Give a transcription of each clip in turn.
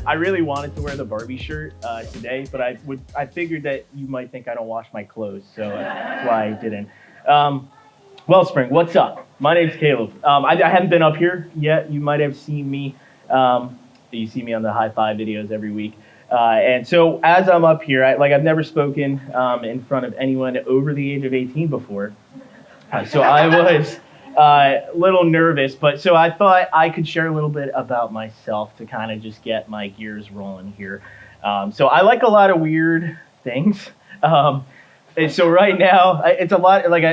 I really wanted to wear the Barbie shirt today, but I figured that you might think I don't wash my clothes, so that's why I didn't. Wellspring, what's up? My name's Caleb. I haven't been up here yet. You might have seen me. You see me on the high five videos every week. And so as I'm up here, I've never spoken in front of anyone over the age of 18 before. So I was a little nervous, but so I thought I could share a little bit about myself to kind of just get my gears rolling here. So I like a lot of weird things. And so right now, it's a lot like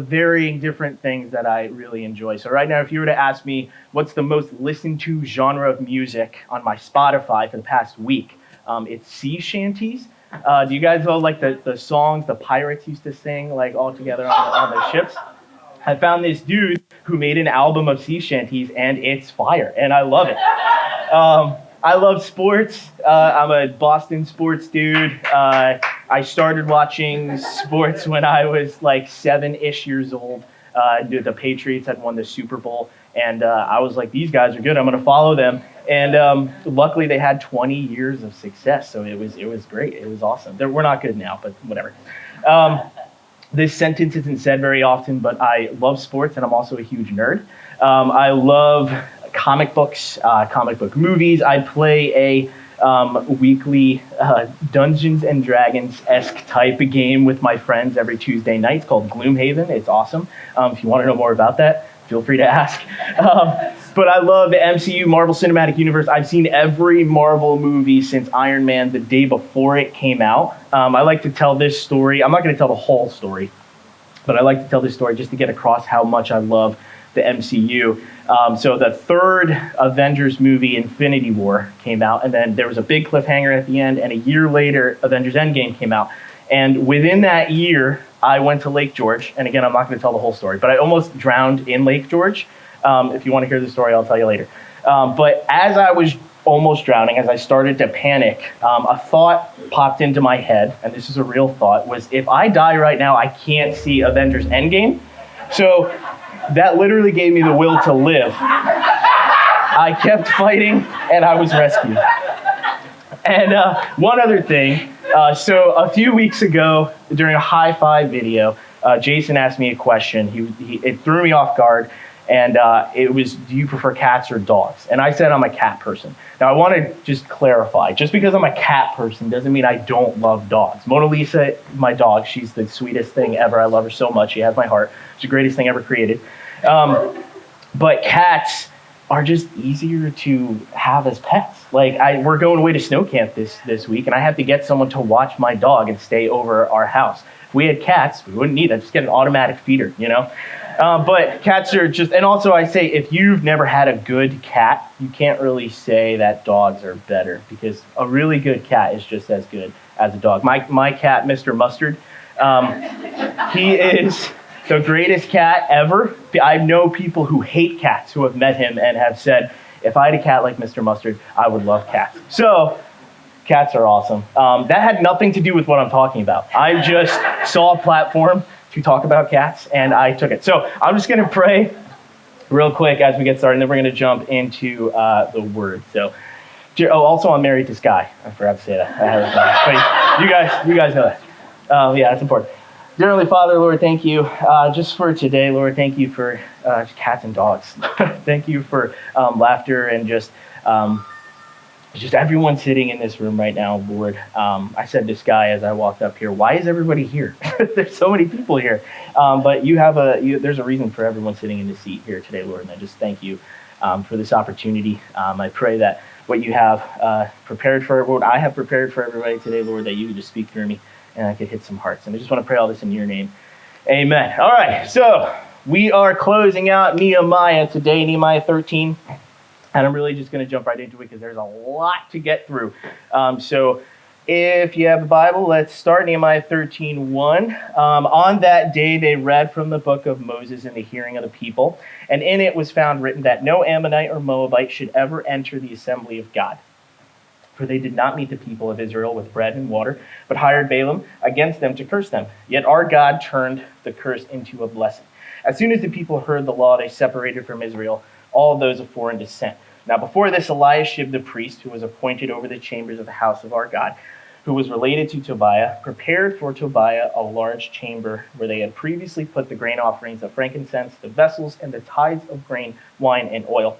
varying different things that I really enjoy. So right now, if you were to ask me what's the most listened to genre of music on my Spotify for the past week, it's sea shanties. Do you guys know like the songs the pirates used to sing like all together on the ships? I found this dude who made an album of sea shanties, and it's fire, and I love it. I love sports. I'm a Boston sports dude. I started watching sports when I was like 7-ish years old. The Patriots had won the Super Bowl, and I was like, these guys are good. I'm going to follow them. And luckily, they had 20 years of success, so it was great. It was awesome. We're not good now, but whatever. This sentence isn't said very often, but I love sports, and I'm also a huge nerd. I love comic books, comic book movies. I play a weekly Dungeons and Dragons-esque type of game with my friends every Tuesday night. It's called Gloomhaven. It's awesome. If you want to know more about that, feel free to ask. But I love the MCU, Marvel Cinematic Universe. I've seen every Marvel movie since Iron Man the day before it came out. I like to tell this story. I'm not going to tell the whole story, but I like to tell this story just to get across how much I love the MCU. So the third Avengers movie, Infinity War, came out, and then there was a big cliffhanger at the end, and a year later, Avengers Endgame came out. And within that year, I went to Lake George, and again, I'm not going to tell the whole story, but I almost drowned in Lake George. If you want to hear the story, I'll tell you later. But as I was almost drowning, as I started to panic, a thought popped into my head, and this is a real thought, was if I die right now, I can't see Avengers Endgame. So that literally gave me the will to live. I kept fighting, and I was rescued. And one other thing, so a few weeks ago, during a high five video, Jason asked me a question. It threw me off guard, and it was, do you prefer cats or dogs? And I said I'm a cat person. Now I want to just clarify, just because I'm a cat person doesn't mean I don't love dogs. Mona Lisa, my dog, she's the sweetest thing ever. I love her so much. She has my heart. She's the greatest thing ever created. But cats are just easier to have as pets. We're going away to snow camp this week, and I have to get someone to watch my dog and stay over our house. If we had cats, we wouldn't need that. Just get an automatic feeder, you know? But cats are just, and also I say, if you've never had a good cat, you can't really say that dogs are better, because a really good cat is just as good as a dog. My cat, Mr. Mustard, he is the greatest cat ever. I know people who hate cats who have met him and have said, if I had a cat like Mr. Mustard, I would love cats. So, cats are awesome. That had nothing to do with what I'm talking about. I just saw a platform to talk about cats, and I took it. So I'm just going to pray real quick as we get started, and then we're going to jump into the Word. So, also I'm married to Sky. I forgot to say that. But you guys know that. Yeah, that's important. Dear Heavenly Father, Lord, thank you just for today, Lord. Thank you for cats and dogs. Thank you for laughter and just everyone sitting in this room right now, Lord. I said to Sky as I walked up here, why is everybody here? There's so many people here. But there's a reason for everyone sitting in the seat here today, Lord, and I just thank you for this opportunity. I pray that what you have prepared for, what I have prepared for everybody today, Lord, that you would just speak through me and I could hit some hearts. And I just want to pray all this in your name. Amen. All right, so we are closing out Nehemiah today, Nehemiah 13. And I'm really just going to jump right into it because there's a lot to get through. So if you have a Bible, let's start Nehemiah 13:1. On that day, they read from the book of Moses in the hearing of the people. And in it was found written that no Ammonite or Moabite should ever enter the assembly of God. For they did not meet the people of Israel with bread and water, but hired Balaam against them to curse them. Yet our God turned the curse into a blessing. As soon as the people heard the law, they separated from Israel all those of foreign descent. Now before this, Eliashib the priest, who was appointed over the chambers of the house of our God, who was related to Tobiah, prepared for Tobiah a large chamber where they had previously put the grain offerings of frankincense, the vessels, and the tithes of grain, wine, and oil,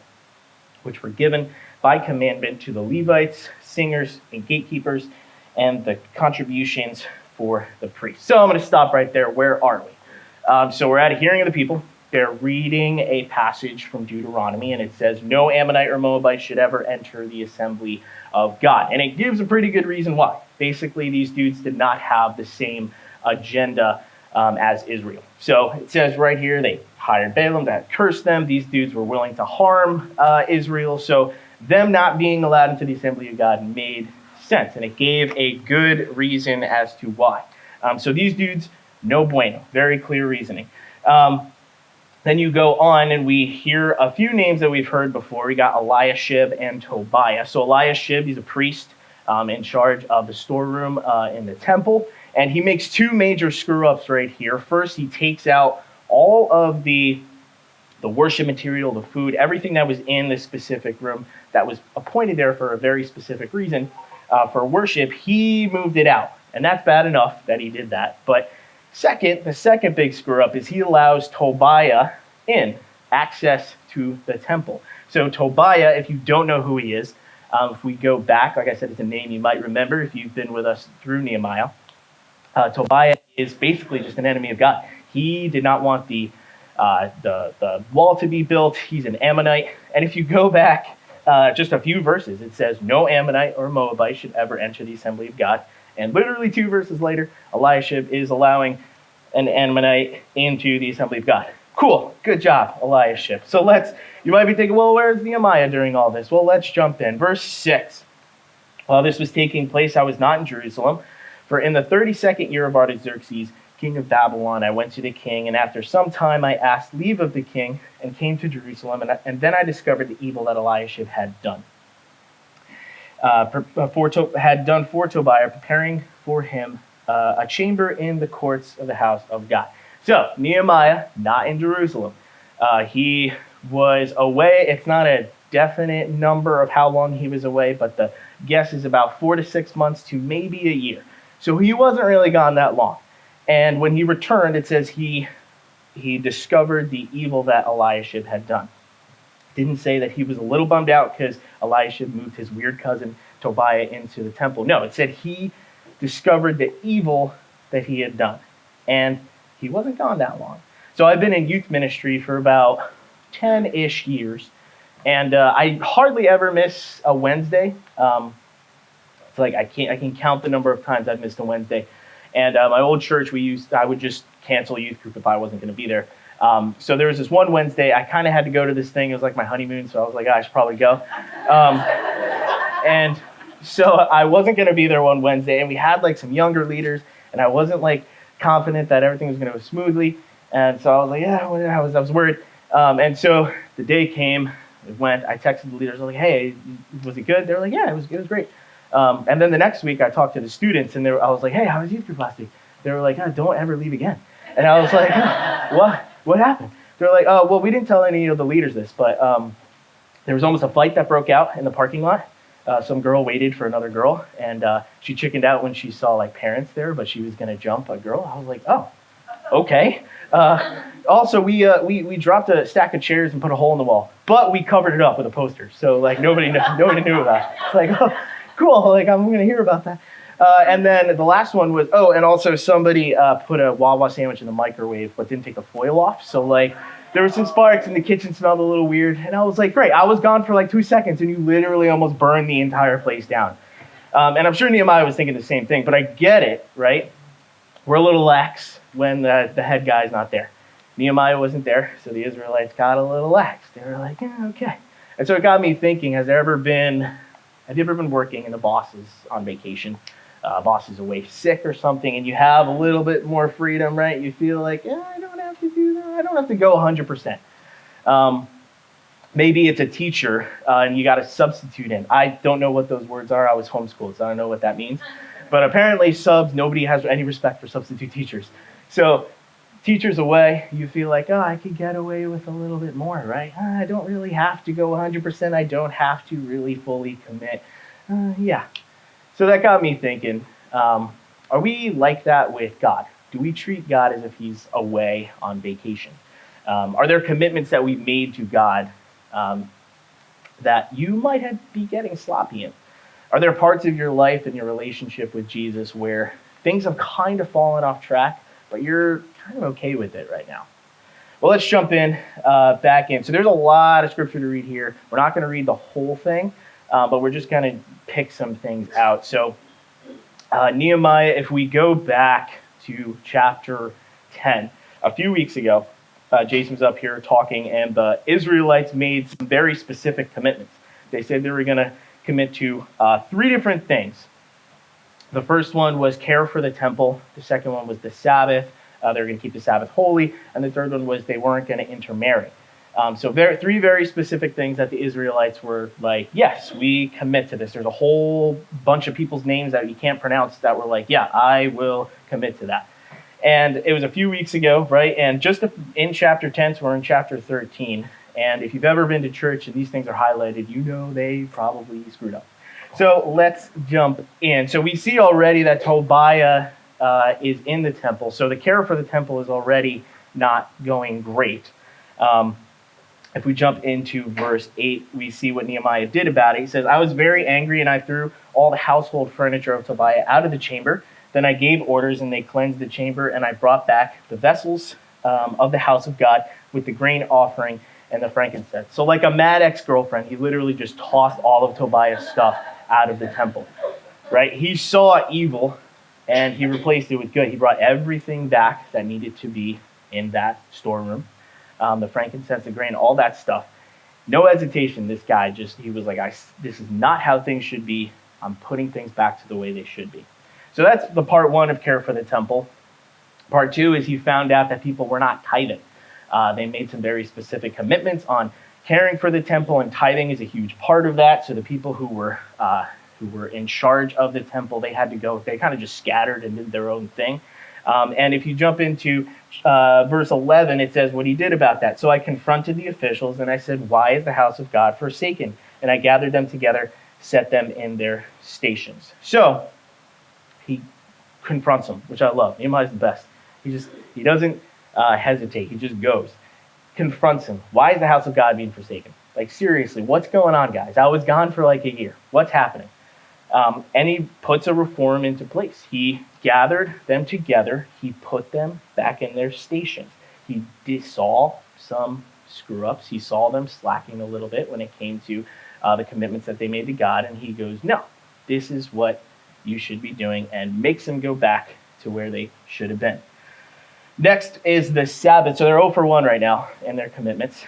which were given by commandment to the Levites, singers, and gatekeepers, and the contributions for the priests. So I'm going to stop right there. Where are we? So we're at a hearing of the people. They're reading a passage from Deuteronomy, and it says, no Ammonite or Moabite should ever enter the assembly of God. And it gives a pretty good reason why. Basically, these dudes did not have the same agenda as Israel. So it says right here, they hired Balaam to curse them. These dudes were willing to harm Israel. So them not being allowed into the assembly of God made sense. And it gave a good reason as to why. So these dudes, no bueno. Very clear reasoning. Then you go on and we hear a few names that we've heard before. We got Eliashib and Tobiah. So Eliashib, he's a priest in charge of the storeroom in the temple. And he makes two major screw-ups right here. First, he takes out all of the worship material, the food, everything that was in this specific room that was appointed there for a very specific reason for worship. He moved it out. And that's bad enough that he did that. But the second big screw-up is he allows Tobiah in access to the temple. So Tobiah, if you don't know who he is, if we go back, like I said, it's a name you might remember if you've been with us through Nehemiah. Tobiah is basically just an enemy of God. He did not want the wall to be built. He's an Ammonite. And if you go back just a few verses, it says, no Ammonite or Moabite should ever enter the assembly of God. And literally 2 verses later, Eliashib is allowing an Ammonite into the assembly of God. Cool. Good job, Eliashib. So you might be thinking, well, where's Nehemiah during all this? Well, let's jump in. Verse 6. While this was taking place, I was not in Jerusalem, for in the 32nd year of Artaxerxes, king of Babylon, I went to the king, and after some time I asked leave of the king and came to Jerusalem, and then I discovered the evil that Eliashib had done. Had done for Tobiah, preparing for him a chamber in the courts of the house of God. So, Nehemiah, not in Jerusalem. He was away. It's not a definite number of how long he was away, but the guess is about 4 to 6 months to maybe a year. So he wasn't really gone that long. And when he returned, it says he discovered the evil that Eliashib had done. Didn't say that he was a little bummed out because Eliashib moved his weird cousin Tobiah into the temple. No, it said he discovered the evil that he had done. And he wasn't gone that long. So I've been in youth ministry for about 10-ish years. And I hardly ever miss a Wednesday. It's like I can count the number of times I've missed a Wednesday. And my old church, I would just cancel youth group if I wasn't going to be there. So there was this one Wednesday, I kind of had to go to this thing. It was like my honeymoon, so I was like, I should probably go. And so I wasn't going to be there one Wednesday, and we had like some younger leaders, and I wasn't like confident that everything was going to go smoothly. And so I was like, yeah, I was worried. And so the day came, it went, I texted the leaders, I was like, hey, was it good? They were like, yeah, it was great. And then the next week I talked to the students, and I was like, hey, how was youth group last week? They were like, don't ever leave again. And I was like, what happened? They're like, oh, well, we didn't tell any of the leaders this, but there was almost a fight that broke out in the parking lot. Some girl waited for another girl, and she chickened out when she saw like parents there, but she was going to jump a girl. I was like, oh, okay. Also, we dropped a stack of chairs and put a hole in the wall, but we covered it up with a poster, so like nobody knew about it. It's like, oh, cool, like I'm going to hear about that. And then the last one was, and also somebody put a Wawa sandwich in the microwave, but didn't take the foil off. So like there were some sparks and the kitchen smelled a little weird. And I was like, great, I was gone for like 2 seconds and you literally almost burned the entire place down. And I'm sure Nehemiah was thinking the same thing, but I get it, right? We're a little lax when the head guy's not there. Nehemiah wasn't there, so the Israelites got a little lax. They were like, yeah, okay. And so it got me thinking, have you ever been working and the boss is on vacation? Boss is away sick or something, and you have a little bit more freedom, right? You feel like, I don't have to do that. I don't have to go 100%. Maybe it's a teacher, and you got a substitute in. I don't know what those words are. I was homeschooled, so I don't know what that means. But apparently subs, nobody has any respect for substitute teachers. So Teacher's away, you feel like, oh, I could get away with a little bit more, right? I don't really have to go 100%. I don't have to really fully commit. Yeah. So that got me thinking, are we like that with God? Do we treat God as if he's away on vacation? Are there commitments that we've made to God that you might be getting sloppy in? Are there parts of your life and your relationship with Jesus where things have kind of fallen off track, but you're kind of okay with it right now? Well, let's jump back in. So there's a lot of scripture to read here. We're not going to read the whole thing, but we're just going to pick some things out. So Nehemiah, if we go back to chapter 10, a few weeks ago, Jason was up here talking, and the Israelites made some very specific commitments. They said they were going to commit to 3 different things. The first one was care for the temple. The second one was the Sabbath. They were going to keep the Sabbath holy. And the third one was they weren't going to intermarry. So 3 very specific things that the Israelites were like, yes, we commit to this. There's a whole bunch of people's names that you can't pronounce that were like, yeah, I will commit to that. And it was a few weeks ago, right? And just in chapter 10, so we're in chapter 13. And if you've ever been to church and these things are highlighted, you know they probably screwed up. So let's jump in. So we see already that Tobiah is in the temple. So the care for the temple is already not going great. If we jump into verse 8, we see what Nehemiah did about it. He says, I was very angry, and I threw all the household furniture of Tobiah out of the chamber. Then I gave orders, and they cleansed the chamber, and I brought back the vessels of the house of God with the grain offering and the frankincense. So like a mad ex-girlfriend, he literally just tossed all of Tobiah's stuff out of the temple, right? He saw evil, and he replaced it with good. He brought everything back that needed to be in that storeroom. The frankincense, the grain, all that stuff. No hesitation, this guy he was like, this is not how things should be. I'm putting things back to the way they should be. So that's the part 1 of care for the temple. Part 2 is he found out that people were not tithing. They made some very specific commitments on caring for the temple, and tithing is a huge part of that. So the people who were in charge of the temple, they had to go, they kind of just scattered and did their own thing. And if you jump into verse 11, it says what he did about that. So I confronted the officials, and I said, why is the house of God forsaken? And I gathered them together, set them in their stations. So he confronts them, which I love. Nehemiah's the best. He doesn't hesitate. He just goes. Confronts him. Why is the house of God being forsaken? Like, seriously, what's going on, guys? I was gone for like a year. What's happening? And he puts a reform into place. He gathered them together. He put them back in their stations. He saw some screw-ups. He saw them slacking a little bit when it came to the commitments that they made to God. And he goes, no, this is what you should be doing, and makes them go back to where they should have been. Next is the Sabbath. So they're 0 for 1 right now in their commitments.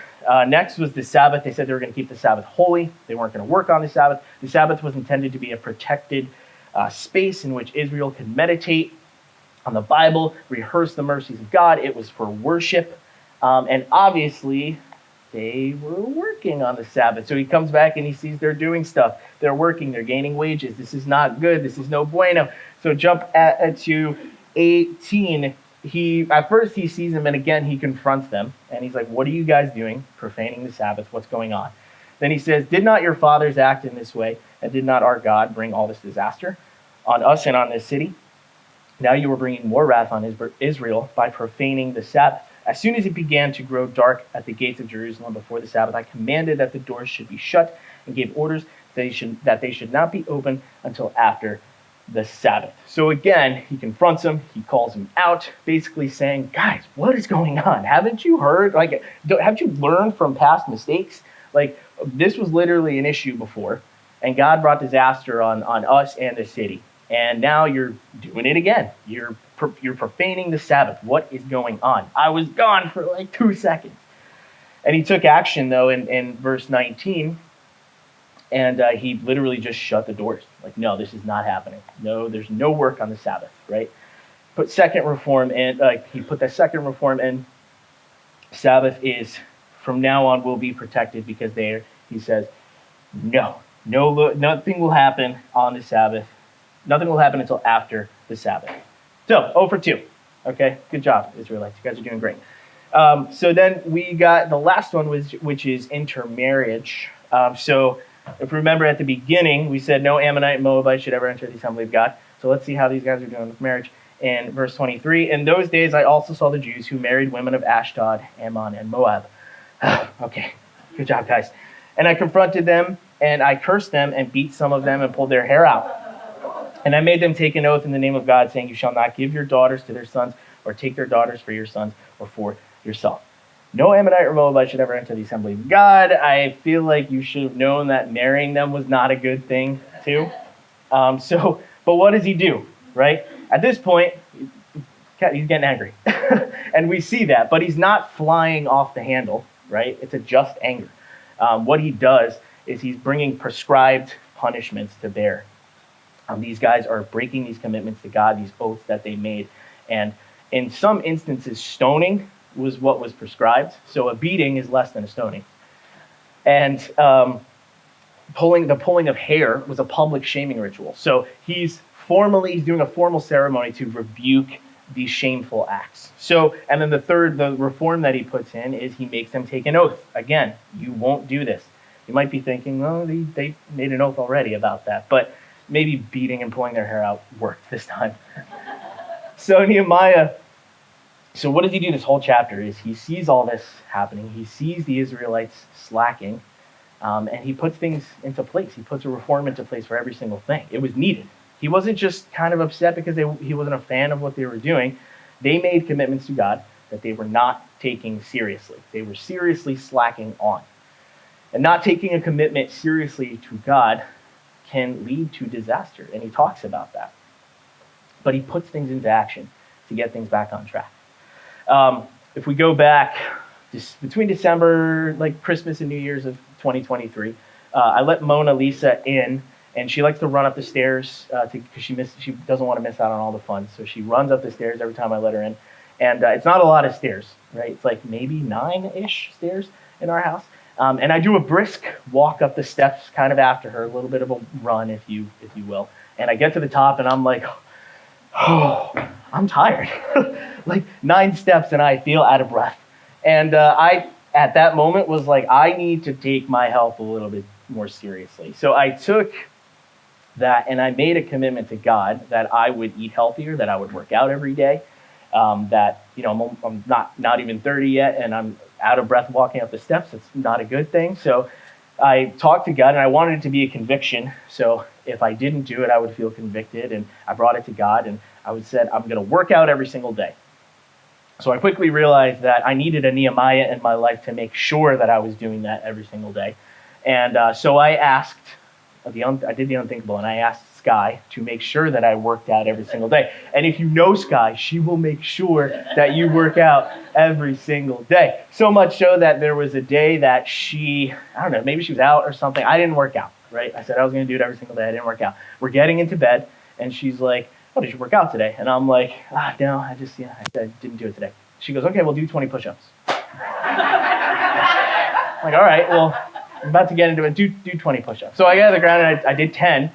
Next was the Sabbath. They said they were going to keep the Sabbath holy. They weren't going to work on the Sabbath. The Sabbath was intended to be a protected space in which Israel could meditate on the Bible, rehearse the mercies of God. It was for worship. And obviously, they were working on the Sabbath. So he comes back and he sees they're doing stuff. They're working. They're gaining wages. This is not good. This is no bueno. So jump to 18. At first he sees them, and again he confronts them, and he's like, what are you guys doing? Profaning the Sabbath. What's going on? Then he says, did not your fathers act in this way, and did not our God bring all this disaster on us and on this city? Now you are bringing more wrath on Israel by profaning the Sabbath. As soon as it began to grow dark at the gates of Jerusalem before the Sabbath, I commanded that the doors should be shut, and gave orders that they should not be opened until after the Sabbath. So again, he confronts him, he calls him out, basically saying, guys, what is going on? Haven't you heard? Haven't you learned from past mistakes? This was literally an issue before, and God brought disaster on us and the city. And now you're doing it again. You're profaning the Sabbath. What is going on? I was gone for 2 seconds. And he took action, though, in verse 19, and he literally just shut the doors. No, this is not happening. No, there's no work on the Sabbath, right? Put second reform in. He put that second reform in. Sabbath is, from now on, will be protected because he says, nothing will happen on the Sabbath. Nothing will happen until after the Sabbath. So, 0 for 2. Okay, good job, Israelites. You guys are doing great. So then we got the last one, which is intermarriage. So if you remember at the beginning, we said no Ammonite and Moabite should ever enter the assembly of God. So let's see how these guys are doing with marriage. In verse 23, in those days I also saw the Jews who married women of Ashdod, Ammon, and Moab. Okay, good job, guys. And I confronted them, and I cursed them, and beat some of them, and pulled their hair out. And I made them take an oath in the name of God, saying, you shall not give your daughters to their sons, or take their daughters for your sons, or for yourself. No Ammonite or Moabite should ever enter the assembly of God. I feel like you should have known that marrying them was not a good thing, too. But what does he do, right? At this point, he's getting angry. And we see that, but he's not flying off the handle, right? It's a just anger. What he does is he's bringing prescribed punishments to bear. These guys are breaking these commitments to God, these oaths that they made. And in some instances, stoning was what was prescribed. So a beating is less than a stoning. And pulling of hair was a public shaming ritual. So he's doing a formal ceremony to rebuke these shameful acts. So, and then the reform that he puts in is he makes them take an oath. Again, you won't do this. You might be thinking, oh, they made an oath already about that. But maybe beating and pulling their hair out worked this time. So Nehemiah, so what does he do this whole chapter is he sees all this happening. He sees the Israelites slacking, and he puts things into place. He puts a reform into place for every single thing. It was needed. He wasn't just kind of upset because he wasn't a fan of what they were doing. They made commitments to God that they were not taking seriously. They were seriously slacking on. And not taking a commitment seriously to God can lead to disaster, and he talks about that. But he puts things into action to get things back on track. If we go back between December, like Christmas and New Year's of 2023, I let Mona Lisa in, and she likes to run up the stairs because she doesn't want to miss out on all the fun. So she runs up the stairs every time I let her in. And it's not a lot of stairs, right? It's like maybe 9-ish stairs in our house. And I do a brisk walk up the steps kind of after her, a little bit of a run, if you will. And I get to the top, and I'm like, oh, I'm tired. Like 9 steps, and I feel out of breath. And I, at that moment, was like, I need to take my health a little bit more seriously. So I took that, and I made a commitment to God that I would eat healthier, that I would work out every day, that, I'm not even 30 yet, and I'm out of breath walking up the steps. It's not a good thing. So I talked to God, and I wanted it to be a conviction. So if I didn't do it, I would feel convicted, and I brought it to God, and I said, I'm going to work out every single day. So I quickly realized that I needed a Nehemiah in my life to make sure that I was doing that every single day. And so I asked, I did the unthinkable, and I asked Sky to make sure that I worked out every single day. And if you know Sky, she will make sure that you work out every single day. So much so that there was a day that maybe she was out or something. I didn't work out, right? I said I was going to do it every single day. I didn't work out. We're getting into bed, and she's like, oh, did you work out today? And I'm like, no, I didn't do it today. She goes, okay, we'll do 20 push-ups. I'm like, all right, well, I'm about to get into it. Do 20 push-ups. So I got to the ground, and I did 10.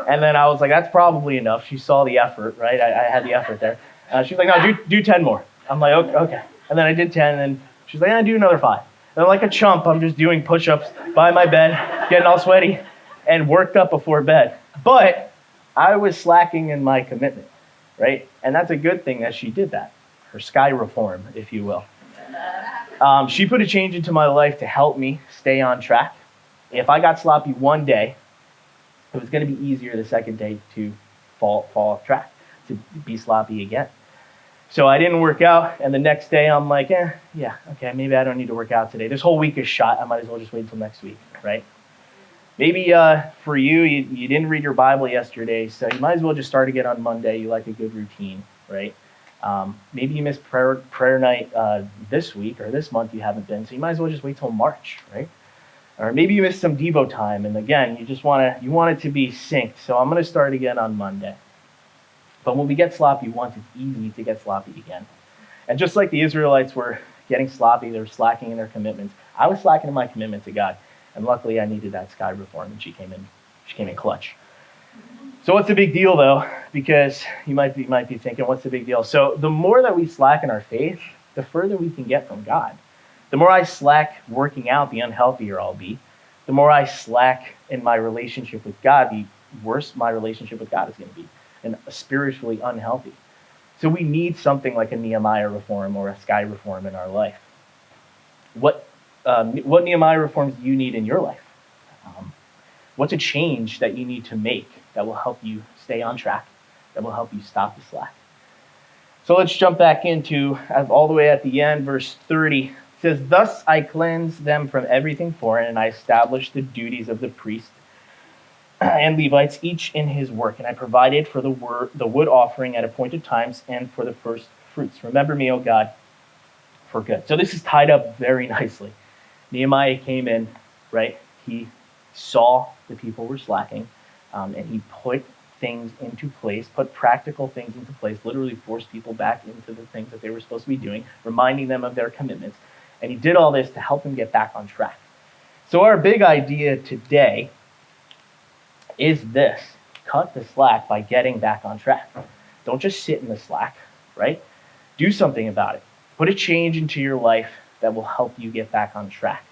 And then I was like, that's probably enough. She saw the effort, right? I had the effort there. She's like, no, do 10 more. I'm like, okay. And then I did 10, and then she's like, do another 5. And like a chump, I'm just doing push-ups by my bed, getting all sweaty, and worked up before bed. But I was slacking in my commitment, right? And that's a good thing that she did that. Her Sky reform, if you will. She put a change into my life to help me stay on track. If I got sloppy one day, it was going to be easier the second day to fall off track, to be sloppy again. So I didn't work out, and the next day I'm like, okay, maybe I don't need to work out today. This whole week is shot. I might as well just wait until next week, right? Maybe for you didn't read your Bible yesterday, so you might as well just start again on Monday. You like a good routine, right? Maybe you missed prayer night this week or this month you haven't been, so you might as well just wait till March, right? Or maybe you missed some Devo time, and again, you want it to be synced. So I'm going to start again on Monday. But when we get sloppy once, it's easy to get sloppy again. And just like the Israelites were getting sloppy, they were slacking in their commitments. I was slacking in my commitment to God, and luckily I needed that Sky reform, and she came in clutch. So what's the big deal though? Because you might be thinking, what's the big deal? So the more that we slack in our faith, the further we can get from God. The more I slack working out, the unhealthier I'll be. The more I slack in my relationship with God, the worse my relationship with God is going to be, and spiritually unhealthy. So we need something like a Nehemiah reform or a Sky reform in our life. What Nehemiah reforms do you need in your life? What's a change that you need to make that will help you stay on track, that will help you stop the slack? So let's jump back into, all the way at the end, verse 30. It says, "Thus I cleansed them from everything foreign, and I established the duties of the priest and Levites, each in his work. And I provided for the wood offering at appointed times and for the first fruits. Remember me, O God, for good." So this is tied up very nicely. Nehemiah came in, right? He saw the people were slacking, and he put things into place, put practical things into place, literally forced people back into the things that they were supposed to be doing, reminding them of their commitments. And he did all this to help them get back on track. So our big idea today is this: cut the slack by getting back on track. Don't just sit in the slack, right? Do something about it. Put a change into your life that will help you get back on track.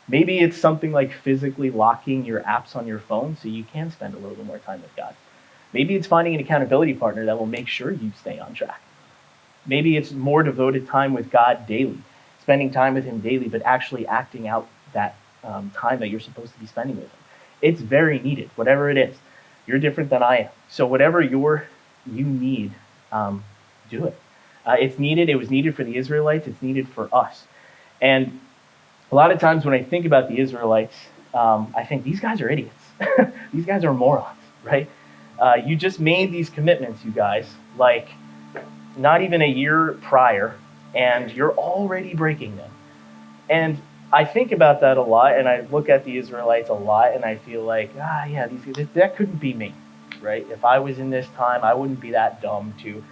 Maybe it's something like physically locking your apps on your phone so you can spend a little bit more time with God. Maybe it's finding an accountability partner that will make sure you stay on track. Maybe it's more devoted time with God daily, spending time with him daily, but actually acting out that time that you're supposed to be spending with him. It's very needed, whatever it is. You're different than I am. So whatever you need, do it. It's needed. It was needed for the Israelites. It's needed for us. And a lot of times when I think about the Israelites, I think these guys are idiots. These guys are morons, right? You just made these commitments, you guys, like not even a year prior, and you're already breaking them. And I think about that a lot, and I look at the Israelites a lot, and I feel like, that couldn't be me, right? If I was in this time, I wouldn't be that dumb to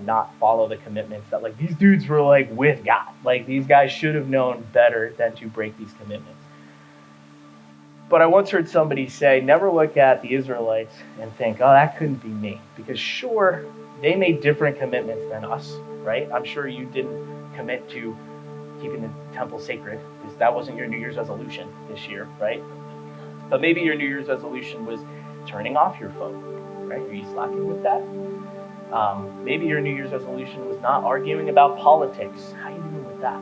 not follow the commitments that, like, these dudes were like with God. Like, these guys should have known better than to break these commitments. But I once heard somebody say, never look at the Israelites and think, oh, that couldn't be me. Because sure, they made different commitments than us, right? I'm sure you didn't commit to keeping the temple sacred, because that wasn't your New Year's resolution this year, right? But maybe your New Year's resolution was turning off your phone, right? Are you slacking with that? Maybe your New Year's resolution was not arguing about politics. How are you doing with that?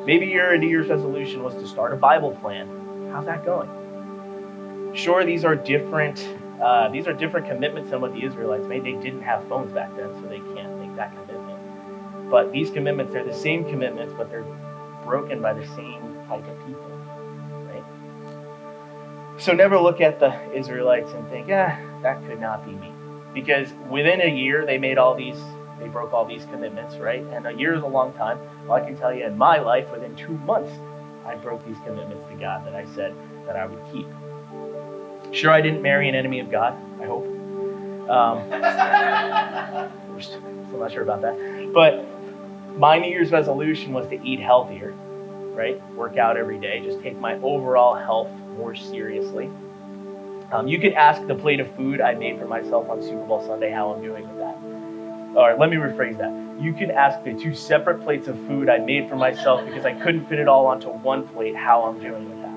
Maybe your New Year's resolution was to start a Bible plan. How's that going? Sure, these are different commitments than what the Israelites made. They didn't have phones back then, so they can't make that commitment. But these commitments, they're the same commitments, but they're broken by the same type of people, right? So never look at the Israelites and think, that could not be me. Because within a year, they broke all these commitments, right? And a year is a long time. Well, I can tell you in my life, within 2 months, I broke these commitments to God that I said that I would keep. Sure, I didn't marry an enemy of God, I hope. We're still not sure about that. But my New Year's resolution was to eat healthier, right? Work out every day, just take my overall health more seriously. You can ask the plate of food I made for myself on Super Bowl Sunday how I'm doing with that. Or let me rephrase that. You can ask the 2 separate plates of food I made for myself because I couldn't fit it all onto one plate how I'm doing with that.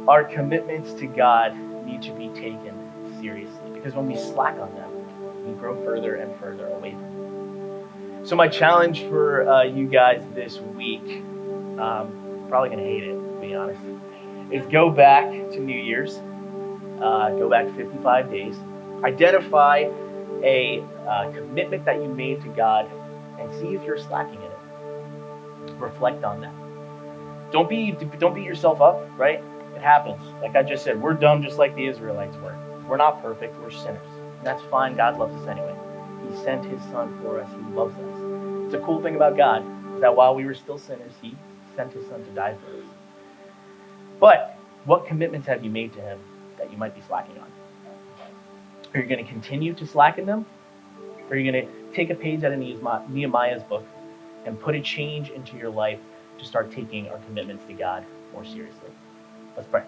Our commitments to God need to be taken seriously, because when we slack on them, we grow further and further away from them. So my challenge for you guys this week, probably going to hate it, to be honest, is go back to New Year's, go back 55 days, identify a commitment that you made to God, and see if you're slacking in it. Reflect on that. Don't beat yourself up, right? It happens. Like I just said, we're dumb just like the Israelites were. We're not perfect, we're sinners. And that's fine, God loves us anyway. He sent his son for us, he loves us. It's a cool thing about God, is that while we were still sinners, he sent his son to die for us. But what commitments have you made to him that you might be slacking on? Are you going to continue to slacken them? Or are you going to take a page out of Nehemiah's book and put a change into your life to start taking our commitments to God more seriously? Let's pray.